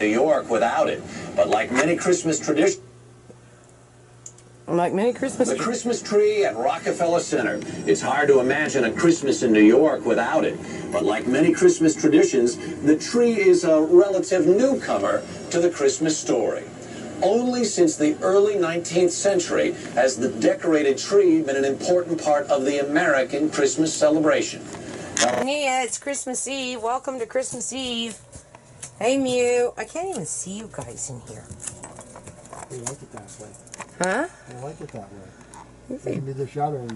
New York without it. But like many Christmas traditions, the Christmas tree at Rockefeller Center. It's hard to imagine a Christmas in New York without it. But like many Christmas traditions, the tree is a relative newcomer to the Christmas story. Only since the early 19th century has the decorated tree been an important part of the American Christmas celebration. Yeah, it's Christmas Eve. Welcome to Christmas Eve. Hey, Mew. I can't even see you guys in here. They like it that way. Huh? They like it that way. They need the shadows.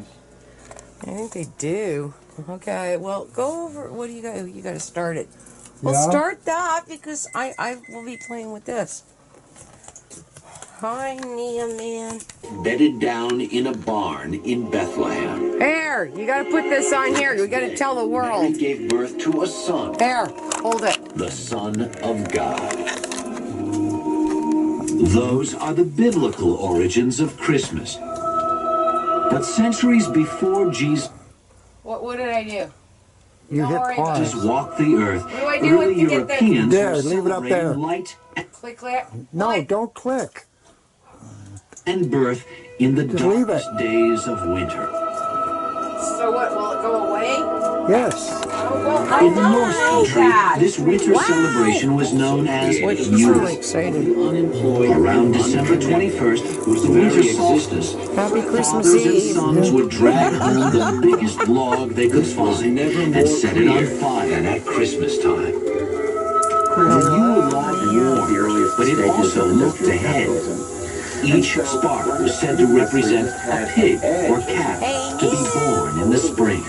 I think they do. Okay, well, go over. What do you got? You got to start it. Well, Yeah? start that because I will be playing with this. Hi, Nia, man. Bedded down in a barn in Bethlehem. There, you got to put this on here. We got to tell the world. Mary gave birth to a son. There, hold it. The Son of God. Those are the biblical origins of Christmas. But centuries before Jesus What did I do? You hit pause. walked the earth, What do I do early to get this? Europeans There, were leave it up celebrating there. light Click, click. No, Click. don't click. and birth in the Just leave it. darkest days of winter. So what? Will it go away? Yes. Oh, well, I In the North Country, this winter Wow. celebration was known as Which is Yule. really excited. Unemployed around December 21st was the winter solstice. Happy Christmas Fathers and Eve. sons would drag home the biggest log they could find and set it on fire at Christmas time. The Yule log warmed, but it also looked ahead. Each spark was said to represent a pig or calf to be born in the spring.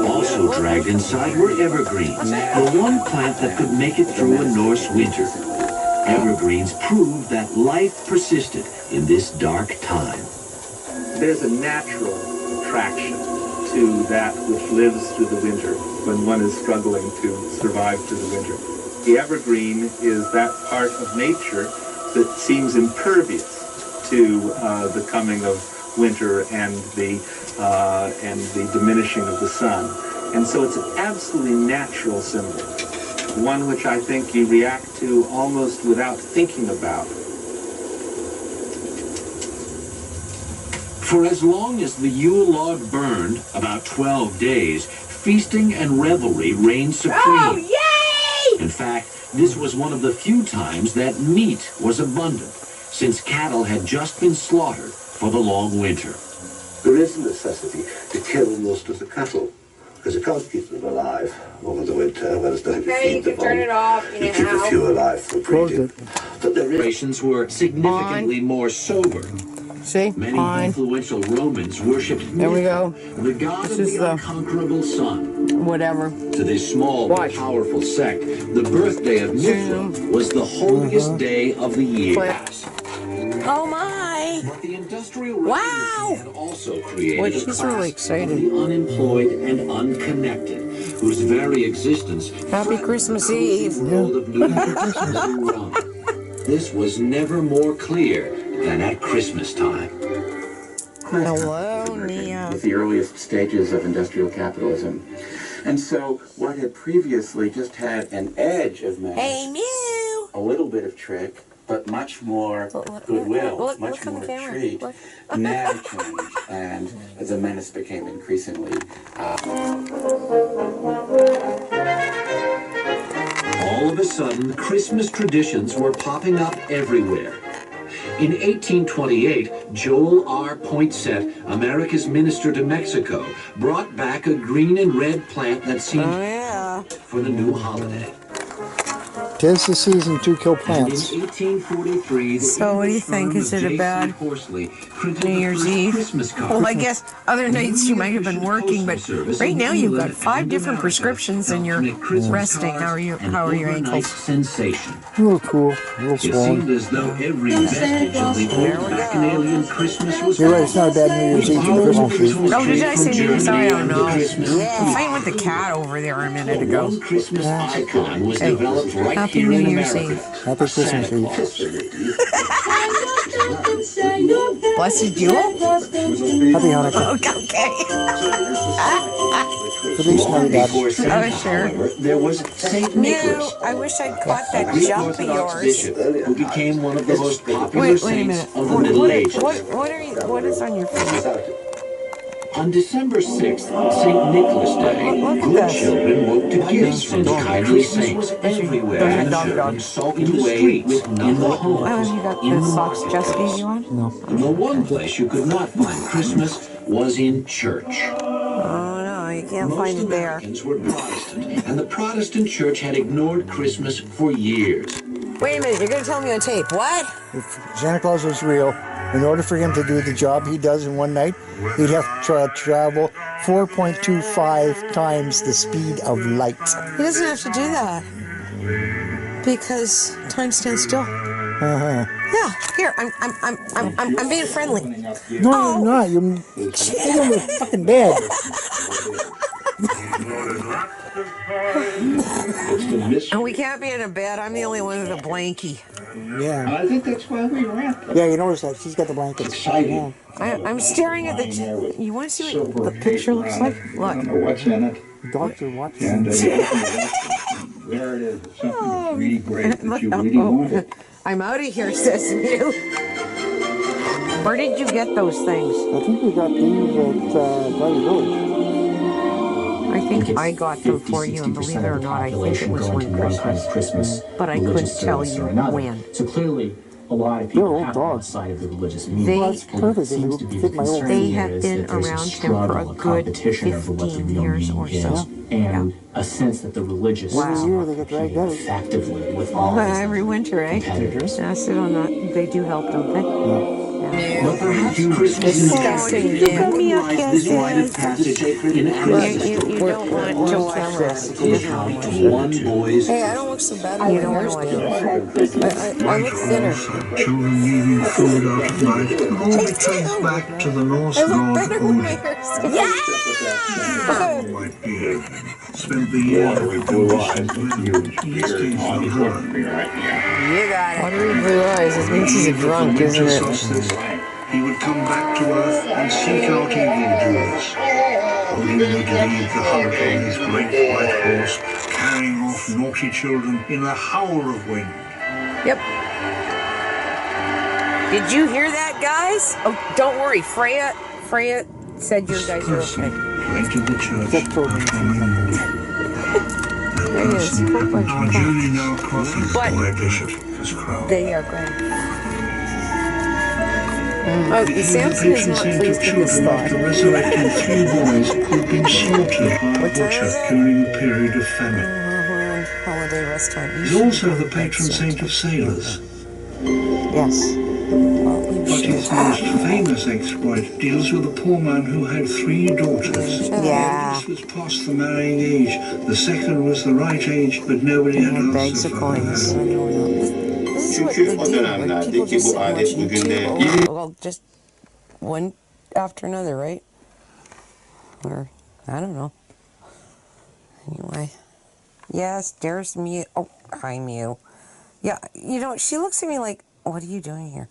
Also dragged inside were evergreens, the one plant that could make it through a Norse winter. Evergreens proved that life persisted in this dark time. There's a natural attraction to that which lives through the winter when one is struggling to survive through the winter. The evergreen is that part of nature that seems impervious to the coming of winter and the diminishing of the sun. And so it's an absolutely natural symbol, one which I think you react to almost without thinking about. For as long as the Yule log burned, about 12 days, feasting and revelry reigned supreme. Oh, yay! In fact, this was one of the few times that meat was abundant, since cattle had just been slaughtered for the long winter. There is a necessity to kill most of the cattle, because you can't keep them alive over the winter, whereas they Okay, you feed can them turn on. it off. You keep a few alive for Close breeding. it. But there is Celebrations were significantly more sober. See? Many On. influential Romans worshipped There we Mithra, go. the god This of is the the- unconquerable sun. Whatever. To this small but Watch. powerful sect, the birthday of Mithra was the holiest day of the year. Play. Oh, my. But the Industrial Wow. Revolution had also created Boy, a she's class really of excited. the unemployed and unconnected, whose very existence Happy Christmas Eve. the world of New York. This was never more clear than at Christmas time. Hello, Nia. With the earliest stages of industrial capitalism. And so what had previously just had an edge of malice, Hey, Mew. a little bit of trick, but much more Look, goodwill, look much on more the camera. treat, Look. now changed, and the menace became increasingly All of a sudden, Christmas traditions were popping up everywhere. In 1828, Joel R. Poinsett, America's minister to Mexico, brought back a green and red plant that seemed Oh, yeah. for the new holiday. 'Tis the season to kill And in plants. 1843, the So what do you English think? firm Is of it a J.C. bad Horsley printed New the Year's first Eve? Christmas card. Well, I guess other nights you might have been Efficient working, but postal service right in now you've got England 5 and different America prescriptions and helped you're make Christmas resting. cards How are an your overnight ankles? sensation. A little cool, a little It swollen. seemed as though every vestige of the old bacchanalian Christmas was You're right, it's not a bad New Year's Eve to Christmas Eve. Oh, did I say New Year's? I don't know. Christmas I'm fighting with the cat over there a minute ago. One Christmas icon was developed right Happy here New in Year's America. Eve. Happy Christmas Eve. Blessed Jewel? Happy Hanukkah. Okay. Feliz Navidad. Before Saint, Oh, sure. however, there was Saint Mew, Nicholas, I wish I'd caught a that Greek jump of Orthodox yours. bishop who became one of the most popular Wait a saints minute. of the Middle Ages. What is on your face? On December 6th, St. Nicholas Day, Look at good this. children woke to gifts and kindly saints everywhere, those are and dog children dogs. sulked away in the homes, Oh, you got in the the socks Jess gave you marketplaces. on? No. The one place you could not find Christmas was in church. Oh, no, you can't Most find it there. Americans were Protestant, and the Protestant church had ignored Christmas for years. Wait a minute, you're going to tell me on tape. What? If Santa Claus was real, in order for him to do the job he does in one night, he'd have to travel 4.25 times the speed of light. He doesn't have to do that. Because time stands still. Uh-huh. Yeah, here, I'm being friendly. No, you're not. You're over the fucking bed. And we can't be in a bed. I'm the only one with a blankie. Yeah. I think that's why we were at Yeah, you notice that. She's got the blankets. Exciting. I'm staring at the... You want to see what the picture looks like? Look. What's in it? Dogs are watching. And there it is. Something really great that you really wanted. I'm out of here, says Mew. Where did you get those things? I think we got these at Valley Village. I think I got them for you, and believe it or not, I think it was one Christmas. But I couldn't tell you when. So clearly, a lot of They're people old have dogs. side of the religious They- meaning. Well, that's perfect. Seems to be They fit the my old- concern They here have is been that there's around him for a struggle, good competition over what the 15 real years meaning or is, so. and a sense that the religious Every are year they get dragged out. effectively with all these Every winter, eh? competitors. I sit on that. They do help, don't they? But perhaps Christmas is Disgusting, to Nick. memorize this rite of passage in You ancestry. don't want to watch this. Account of one boy's Hey, I don't look so bad. You don't want to watch it. I look thinner. Children leaving food out at night. It all traced back to the Norse I look god better with my Odin. hair. Yeah! Whitebeard spent the year with conditions language. He escaped from her. You got it. Watery blue eyes. It means he's a drunk, isn't it? Solstice, he would come back to Earth and seek out evildoers. Odin would lead the hunt on his great white horse, carrying off naughty children in a howl of wind. Yep. Did you hear that, guys? Oh, don't worry. Freya said your guys are Person okay. who entered the church Just told me. after a moon. There he is. Our journey now crosses But- by Bishop is crowned. They are great. Oh, Samson is not saint pleased of with this children thought. after resurrecting 3 boys who'd been slaughtered by a butcher during the period of famine. We're on holiday rest time. He's also the patron saint of sailors, Yes. but his most famous exploit deals with a poor man who had 3 daughters. Yeah. The eldest was past the marrying age, the second was the right age, but nobody had Bags answered of for her. coins. This is what they do. Like, people just sit and watch YouTube. Well, just one after another, right? Or, I don't know. Anyway. Yes, there's Mew. Oh, hi, Mew. Yeah, you know, she looks at me like, what are you doing here?